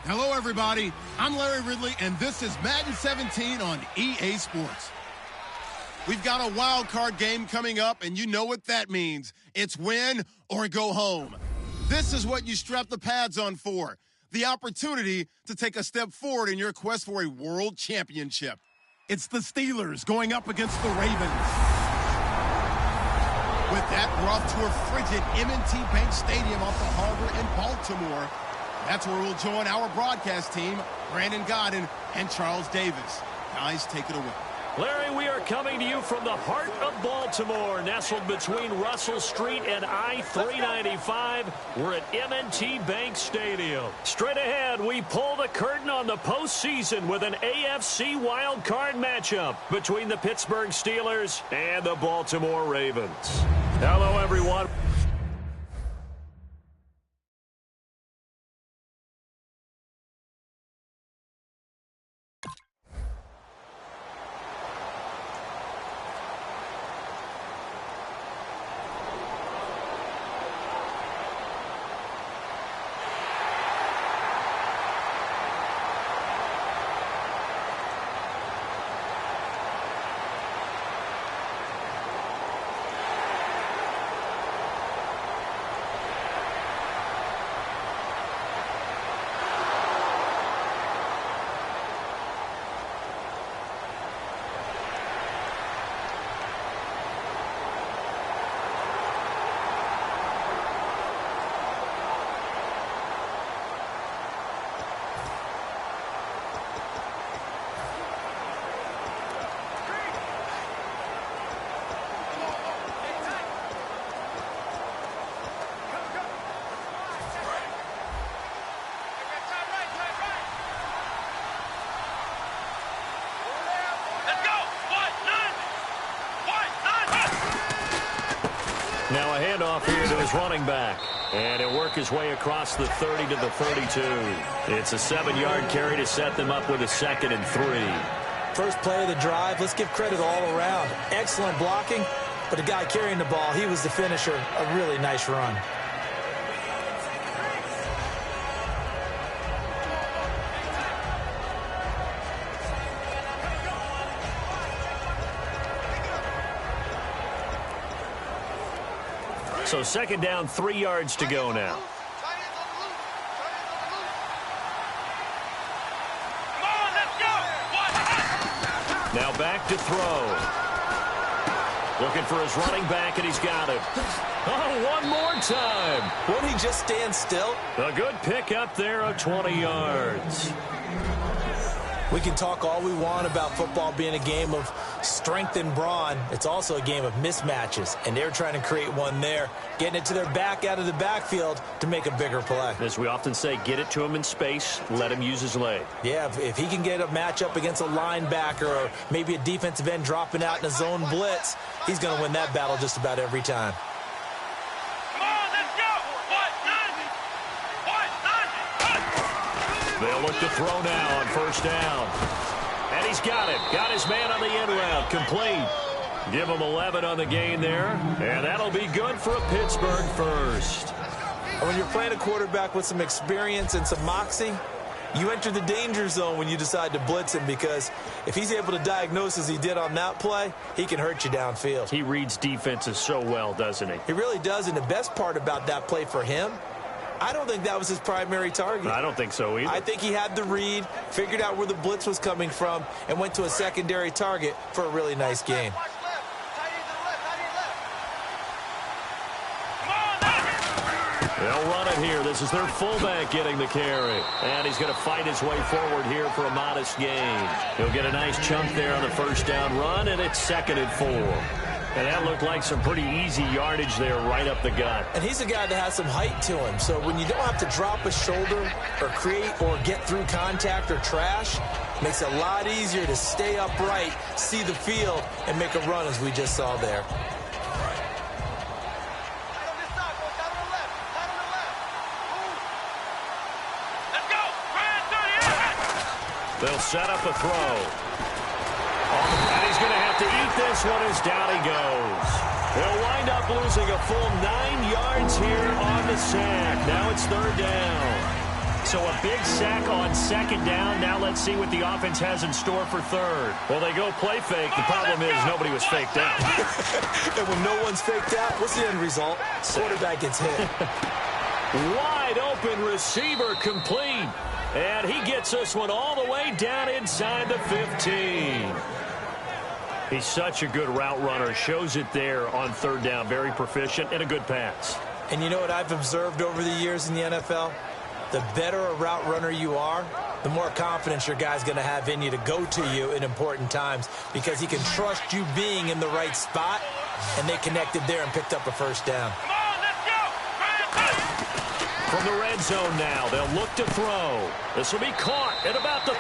Hello, everybody. I'm Larry Ridley, and this is Madden 17 on EA Sports. We've got a wild card game coming up, and you know what that means. It's win or go home. This is what you strap the pads on for, the opportunity to take a step forward in your quest for a world championship. It's the Steelers going up against the Ravens. With that, we're off to a frigid M&T Bank Stadium off the harbor in Baltimore. That's where we'll join our broadcast team, Brandon Godden and Charles Davis. Guys, take it away. Larry, we are coming to you from the heart of Baltimore, nestled between Russell Street and I-395. We're at M&T Bank Stadium. Straight ahead, we pull the curtain on the postseason with an AFC wildcard matchup between the Pittsburgh Steelers and the Baltimore Ravens. Hello, everyone. Now a handoff here to his running back. And he'll work his way across the 30 to the 32. It's a 7-yard carry to set them up with a 2nd and 3. First play of the drive, let's give credit all around. Excellent blocking, but the guy carrying the ball, he was the finisher. A really nice run. So 2nd down, 3 yards to go now. Now back to throw. Looking for his running back, and he's got it. Oh, one more time. Won't he just stand still? A good pickup there of 20 yards. We can talk all we want about football being a game of strength and brawn. It's also a game of mismatches, and they're trying to create one there, getting it to their back out of the backfield to make a bigger play. As we often say, get it to him in space, let him use his leg. Yeah, if he can get a matchup against a linebacker or maybe a defensive end dropping out in a zone blitz, he's going to win that battle just about every time. They'll look to throw now on 1st down. And he's got it. Got his man on the end route. Complete. Give him 11 on the gain there. And that'll be good for a Pittsburgh first. And when you're playing a quarterback with some experience and some moxie, you enter the danger zone when you decide to blitz him, because if he's able to diagnose as he did on that play, he can hurt you downfield. He reads defenses so well, doesn't he? He really does, and the best part about that play for him, I don't think that was his primary target. I don't think so either. I think he had the read, figured out where the blitz was coming from, and went to a secondary target for a really nice gain. They'll run it here. This is their fullback getting the carry. And he's going to fight his way forward here for a modest gain. He'll get a nice chunk there on the 1st down run, and it's 2nd and 4. And that looked like some pretty easy yardage there right up the gut. And he's a guy that has some height to him. So when you don't have to drop a shoulder or create or get through contact or trash, it makes it a lot easier to stay upright, see the field, and make a run as we just saw there. They'll set up a throw. And he's going to have to eat this one as down he goes. They'll wind up losing a full 9 yards here on the sack. Now it's 3rd down. So a big sack on second down. Now let's see what the offense has in store for third. Well, they go play fake. The problem is nobody was faked out. And when no one's faked out, what's the end result? Quarterback gets hit. Wide open receiver complete. And he gets this one all the way down inside the 15. He's such a good route runner. Shows it there on third down. Very proficient and a good pass. And you know what I've observed over the years in the NFL? The better a route runner you are, the more confidence your guy's going to have in you to go to you in important times because he can trust you being in the right spot, and they connected there and picked up a first down. From the red zone now, they'll look to throw. This will be caught at about the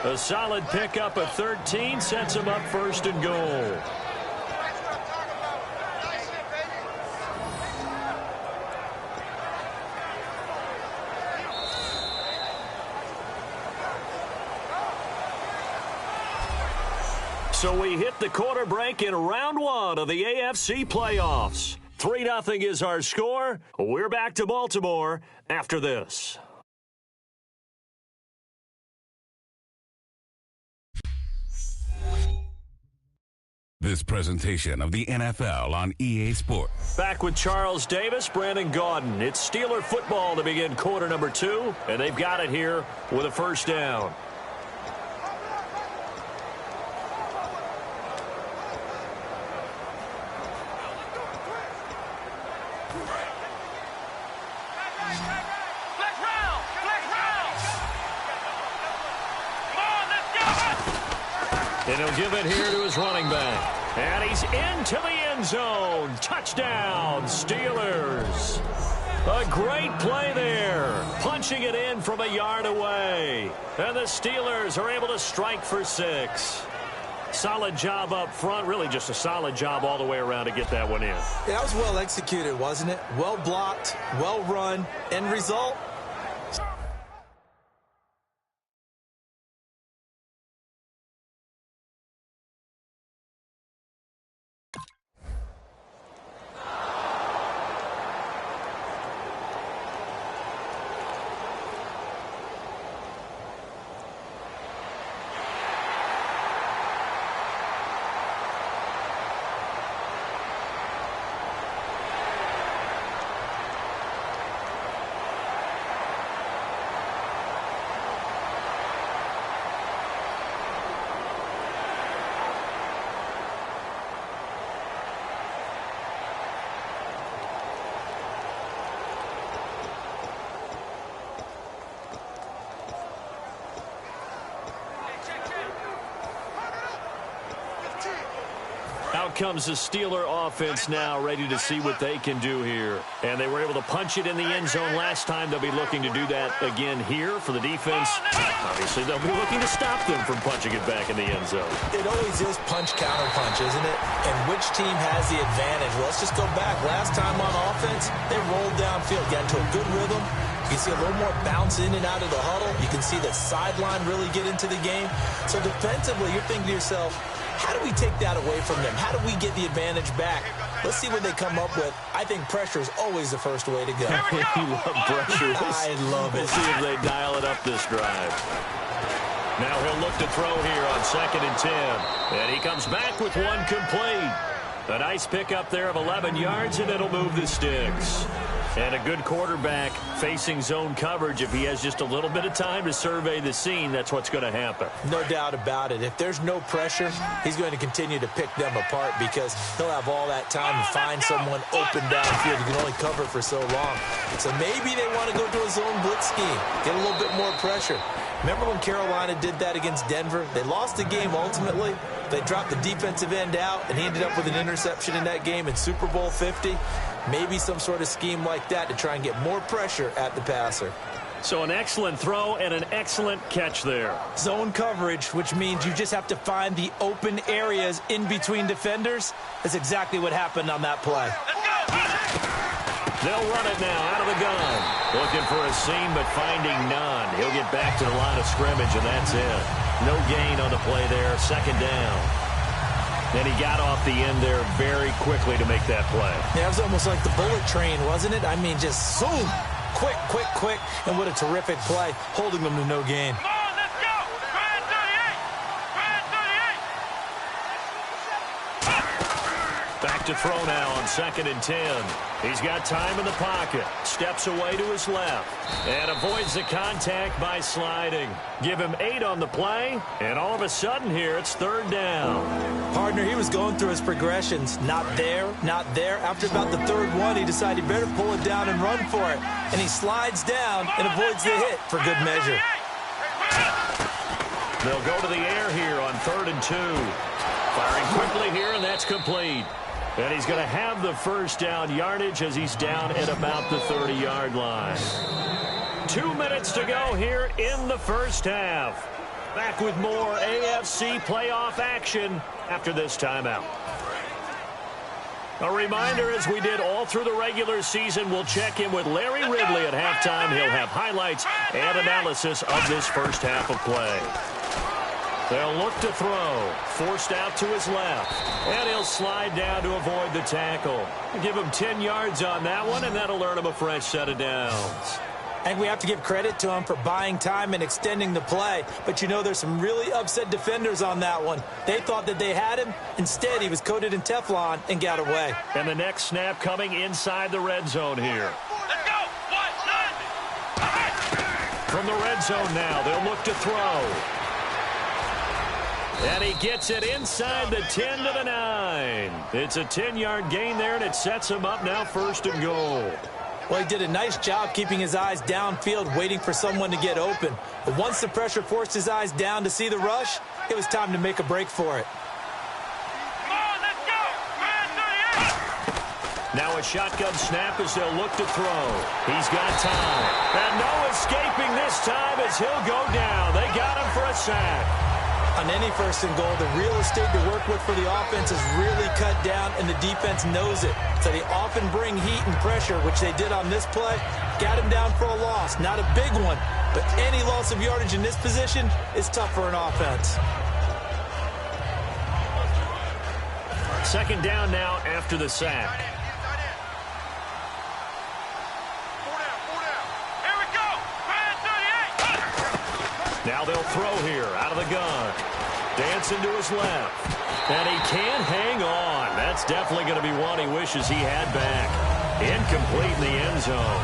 3. A solid pickup at 13 sets him up first and goal. So we hit the quarter break in round 1 of the AFC playoffs. 3-0 is our score. We're back to Baltimore after this. This presentation of the NFL on EA Sports. Back with Charles Davis, Brandon Gaudin. It's Steeler football to begin quarter number 2, and they've got it here with a first down. And he'll give it here to his running back. And he's into the end zone. Touchdown, Steelers. A great play there. Punching it in from a yard away. And the Steelers are able to strike for 6. Solid job up front. Really just a solid job all the way around to get that one in. Yeah, that was well executed, wasn't it? Well blocked, well run. End result? Out comes the Steeler offense now, ready to see what they can do here. And they were able to punch it in the end zone last time. They'll be looking to do that again here for the defense. Obviously, they'll be looking to stop them from punching it back in the end zone. It always is punch-counter-punch, isn't it? And which team has the advantage? Well, let's just go back. Last time on offense, they rolled downfield, got into a good rhythm. You can see a little more bounce in and out of the huddle. You can see the sideline really get into the game. So defensively, you're thinking to yourself, how do we take that away from them? How do we get the advantage back? Let's see what they come up with. I think pressure is always the first way to go. You love pressure. I love it. We'll see if they dial it up this drive. Now he'll look to throw here on 2nd and 10. And he comes back with one complete. A nice pickup there of 11 yards, and it'll move the sticks. And a good quarterback facing zone coverage. If he has just a little bit of time to survey the scene, that's what's going to happen. No doubt about it. If there's no pressure, he's going to continue to pick them apart because he'll have all that time to find someone open downfield. You can only cover for so long. So maybe they want to go to a zone blitz scheme, get a little bit more pressure. Remember when Carolina did that against Denver? They lost the game ultimately. They dropped the defensive end out, and he ended up with an interception in that game in Super Bowl 50. Maybe some sort of scheme like that to try and get more pressure at the passer. So an excellent throw and an excellent catch there. Zone coverage, which means you just have to find the open areas in between defenders. That's exactly what happened on that play. They'll run it now out of the gun. Looking for a seam, but finding none. He'll get back to the line of scrimmage, and that's it. No gain on the play there. 2nd down. And he got off the end there very quickly to make that play. Yeah, it was almost like the bullet train, wasn't it? I mean, just zoom. Quick, quick, quick, and what a terrific play, holding them to no gain. Back to throw now on 2nd and 10. He's got time in the pocket. Steps away to his left. And avoids the contact by sliding. Give him 8 on the play. And all of a sudden here, it's 3rd down. Partner, he was going through his progressions. Not there, not there. After about the 3rd one, he decided he better pull it down and run for it. And he slides down and avoids the hit for good measure. They'll go to the air here on 3rd and 2. Firing quickly here, and that's complete. And he's going to have the first down yardage as he's down at about the 30-yard line. 2 minutes to go here in the first half. Back with more AFC playoff action after this timeout. A reminder, as we did all through the regular season, we'll check in with Larry Ridley at halftime. He'll have highlights and analysis of this first half of play. They'll look to throw. Forced out to his left. And he'll slide down to avoid the tackle. Give him 10 yards on that one, and that'll earn him a fresh set of downs. And we have to give credit to him for buying time and extending the play. But, you know, there's some really upset defenders on that one. They thought that they had him. Instead, he was coated in Teflon and got away. And the next snap coming inside the red zone here. Let's go! From the red zone now, they'll look to throw. And he gets it inside the 10 to the 9. It's a 10-yard gain there, and it sets him up now 1st and goal. Well, he did a nice job keeping his eyes downfield, waiting for someone to get open. But once the pressure forced his eyes down to see the rush, it was time to make a break for it. Come on, let's go! Now a shotgun snap as they'll look to throw. He's got time. And no escaping this time as he'll go down. They got him for a sack. On any 1st and goal, the real estate to work with for the offense is really cut down, and the defense knows it. So they often bring heat and pressure, which they did on this play. Got him down for a loss. Not a big one, but any loss of yardage in this position is tough for an offense. 2nd down now after the sack. Here we go! Now they'll throw here out of the gun. Dancing to his left. And he can't hang on. That's definitely going to be one he wishes he had back. Incomplete in the end zone.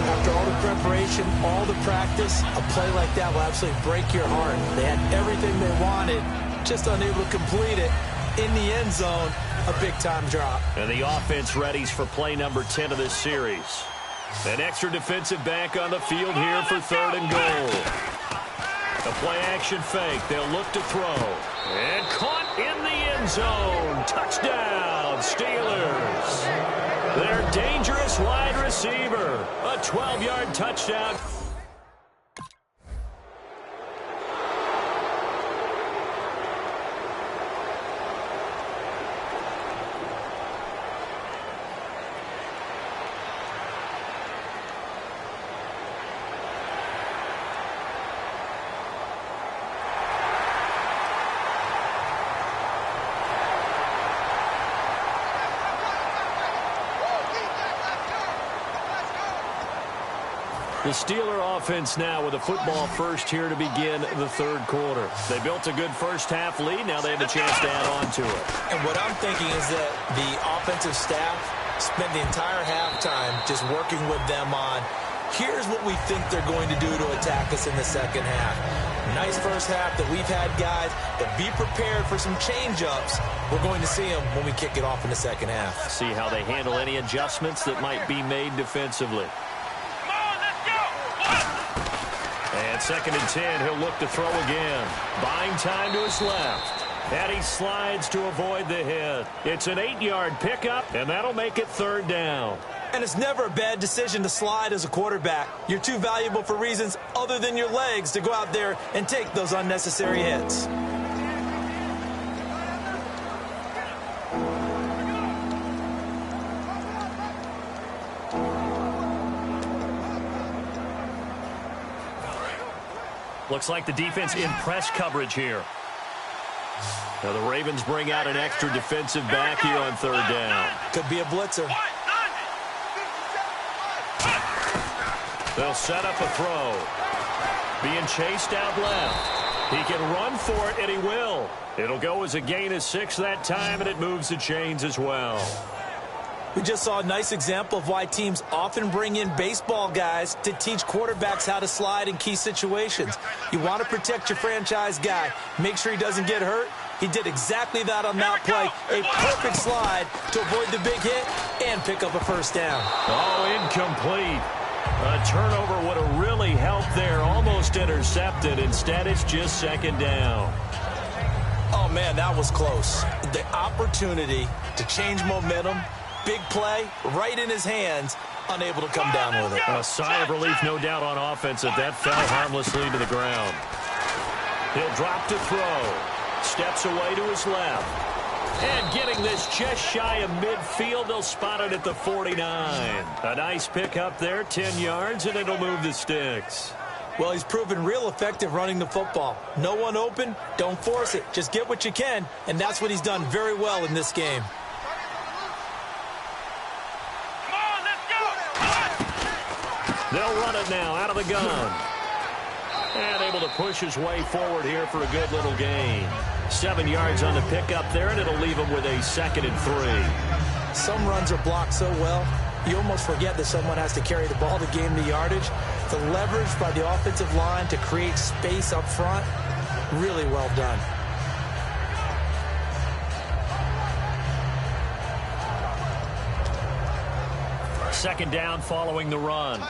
After all the preparation, all the practice, a play like that will absolutely break your heart. They had everything they wanted, just unable to complete it. In the end zone, a big-time drop. And the offense readies for play number 10 of this series. An extra defensive back on the field here for 3rd and goal. A play-action fake. They'll look to throw. And caught in the end zone. Touchdown, Steelers. Their dangerous wide receiver. A 12-yard touchdown. The Steeler offense now with a football first here to begin the 3rd quarter. They built a good first half lead. Now they have a chance to add on to it. And what I'm thinking is that the offensive staff spent the entire halftime just working with them on, here's what we think they're going to do to attack us in the second half. Nice first half that we've had, guys, but be prepared for some change-ups. We're going to see them when we kick it off in the second half. See how they handle any adjustments that might be made defensively. And 2nd and 10, he'll look to throw again. Buying time to his left. And he slides to avoid the hit. It's an 8-yard pickup, and that'll make it 3rd down. And it's never a bad decision to slide as a quarterback. You're too valuable for reasons other than your legs to go out there and take those unnecessary hits. Looks like the defense in press coverage here. Now the Ravens bring out an extra defensive back here on 3rd down. Could be a blitzer. They'll set up a throw. Being chased out left. He can run for it, and he will. It'll go as a gain of 6 that time, and it moves the chains as well. We just saw a nice example of why teams often bring in baseball guys to teach quarterbacks how to slide in key situations. You want to protect your franchise guy. Make sure he doesn't get hurt. He did exactly that on that play. A perfect slide to avoid the big hit and pick up a first down. Oh, incomplete. A turnover would have really helped there. Almost intercepted. Instead, it's just second down. Oh, man, that was close. The opportunity to change momentum, big play, right in his hands, unable to come down with it. A sigh of relief, no doubt, on offense that fell harmlessly to the ground. He'll drop to throw. Steps away to his left. And getting this just shy of midfield, they'll spot it at the 49. A nice pick up there, 10 yards, and it'll move the sticks. Well, he's proven real effective running the football. No one open, don't force it. Just get what you can, and that's what he's done very well in this game. Come on, let's go! They'll run it now out of the gun. And able to push his way forward here for a good little gain. 7 yards on the pickup there, and it'll leave him with a 2nd and 3. Some runs are blocked so well, you almost forget that someone has to carry the ball to gain the yardage. The leverage by the offensive line to create space up front, really well done. Second down following the run.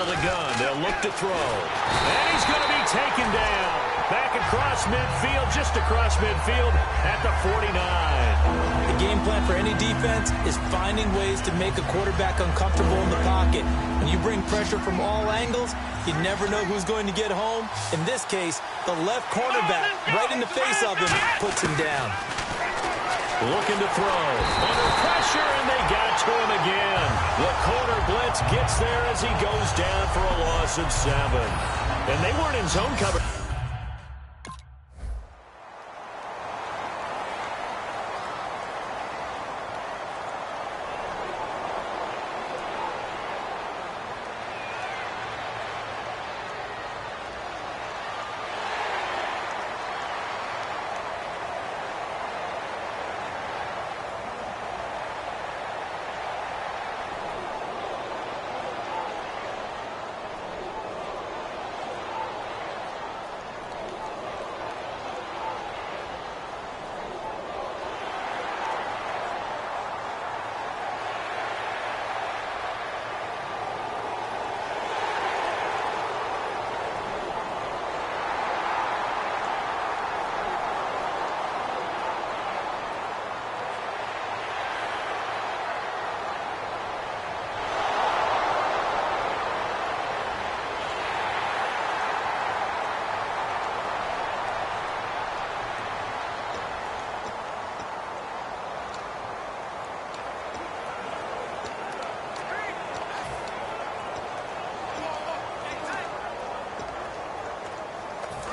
The gun. They'll look to throw. And he's going to be taken down. Back across midfield, just across midfield at the 49. The game plan for any defense is finding ways to make a quarterback uncomfortable in the pocket. When you bring pressure from all angles, you never know who's going to get home. In this case, the left cornerback, right in the face of him, puts him down. Looking to throw. Under pressure, and they got to him again. The corner blitz gets there as he goes down for a loss of 7. And they weren't in zone cover.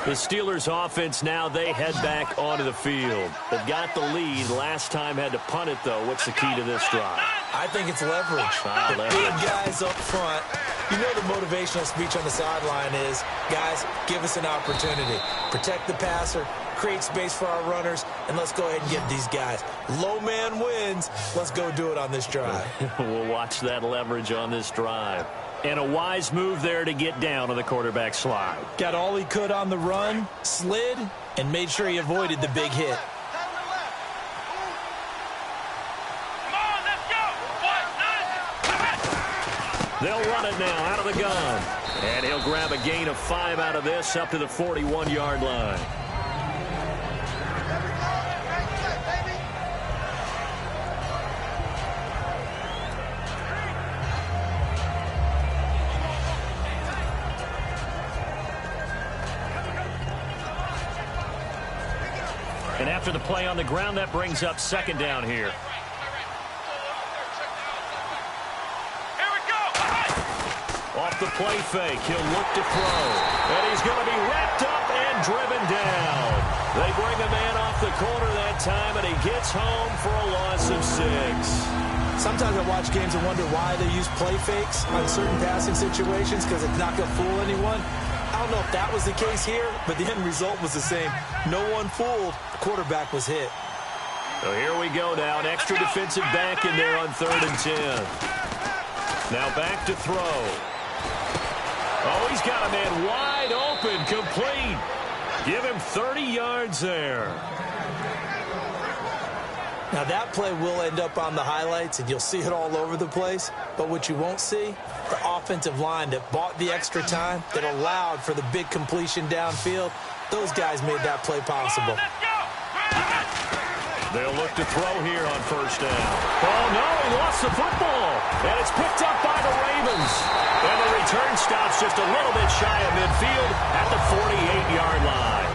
The Steelers offense now, they head back onto the field. They've got the lead. Last time had to punt it, though. What's the key to this drive? I think it's leverage. The big guys up front. You know the motivational speech on the sideline is, guys, give us an opportunity. Protect the passer, create space for our runners, and let's go ahead and get these guys. Low man wins. Let's go do it on this drive. We'll watch that leverage on this drive. And a wise move there to get down on the quarterback slide. Got all he could on the run, slid, and made sure he avoided the big hit. They'll run it now out of the gun. And he'll grab a gain of 5 out of this up to the 41-yard line. And after the play on the ground, that brings up second down here. Here we go. Off the play fake, he'll look to throw. And he's going to be wrapped up and driven down. They bring a man off the corner. That that time, and he gets home for a loss of 6. Sometimes I watch games and wonder why they use play fakes on certain passing situations because it's not going to fool anyone. I don't know if that was the case here, but the end result was the same. No one fooled. The quarterback was hit. So here we go now. An extra defensive back in there on 3rd and 10. Now back to throw. Oh, he's got a man wide open, complete. Give him 30 yards there. Now, that play will end up on the highlights, and you'll see it all over the place. But what you won't see, the offensive line that bought the extra time, that allowed for the big completion downfield, those guys made that play possible. They'll look to throw here on 1st down. Oh, no, he lost the football. And it's picked up by the Ravens. And the return stops just a little bit shy of midfield at the 48-yard line.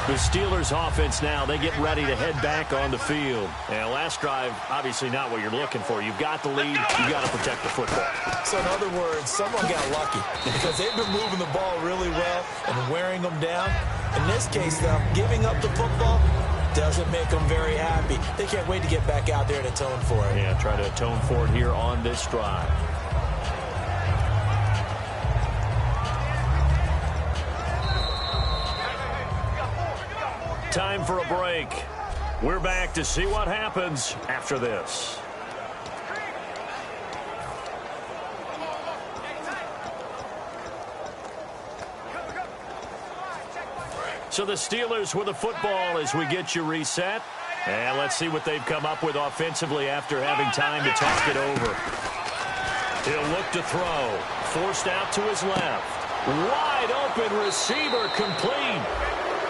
The Steelers offense now, they get ready to head back on the field. And last drive, obviously not what you're looking for. You've got the lead. You've got to protect the football. So in other words, someone got lucky because they've been moving the ball really well and wearing them down. In this case, though, giving up the football doesn't make them very happy. They can't wait to get back out there and atone for it. Yeah, try to atone for it here on this drive. Time for a break. We're back to see what happens after this. So the Steelers with the football as we get you reset. And let's see what they've come up with offensively after having time to talk it over. He'll look to throw. Forced out to his left. Wide open receiver, complete.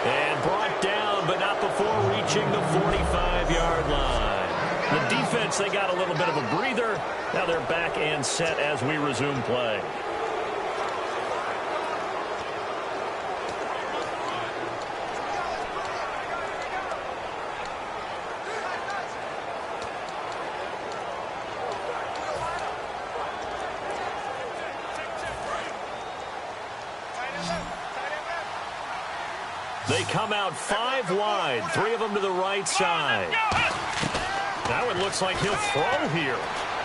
And brought down, but not before reaching the 45-yard line. The defense, they got a little bit of a breather. Now they're back and set as we resume play. They come out 5 wide, 3 of them to the right side. Now it looks like he'll throw here.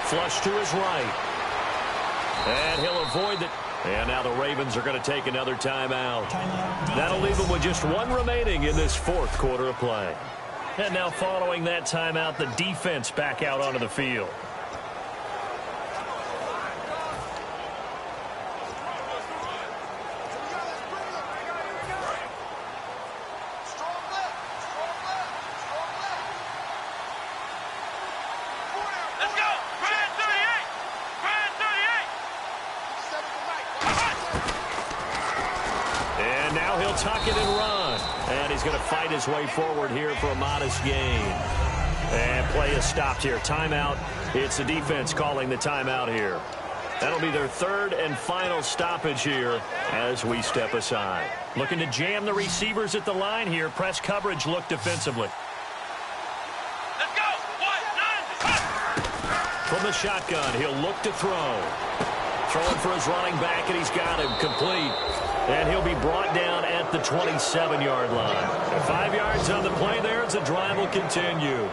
Flush to his right. And he'll avoid it. And now the Ravens are going to take another timeout. That'll leave them with just 1 remaining in this 4th quarter of play. And now following that timeout, the defense back out onto the field. Tuck it and run. And he's going to fight his way forward here for a modest gain. And play is stopped here. Timeout. It's the defense calling the timeout here. That'll be their 3rd and final stoppage here as we step aside. Looking to jam the receivers at the line here. Press coverage look defensively. Let's go. 1, 9. From the shotgun, he'll look to throw. Throwing for his running back, and he's got him complete. And he'll be brought down at the 27-yard line. 5 yards on the play there as the drive will continue.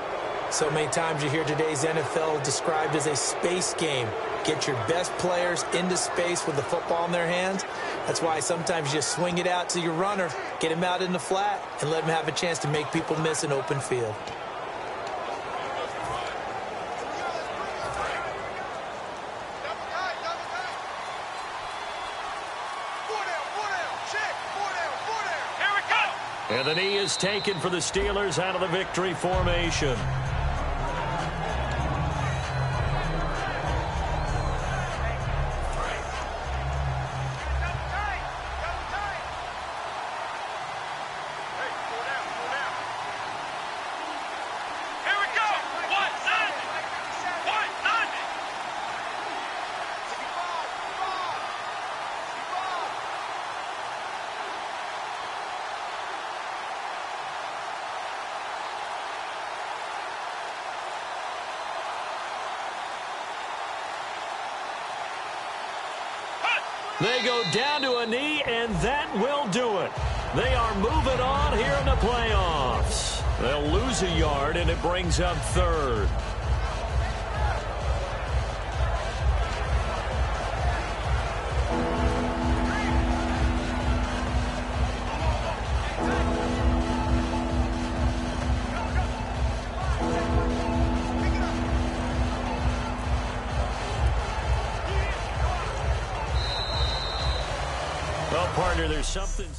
So many times you hear today's NFL described as a space game. Get your best players into space with the football in their hands. That's why sometimes you just swing it out to your runner, get him out in the flat, and let him have a chance to make people miss an open field. And the knee is taken for the Steelers out of the victory formation. They go down to a knee, and that will do it. They are moving on here in the playoffs. They'll lose a yard, and it brings up third. Well, partner, there's something.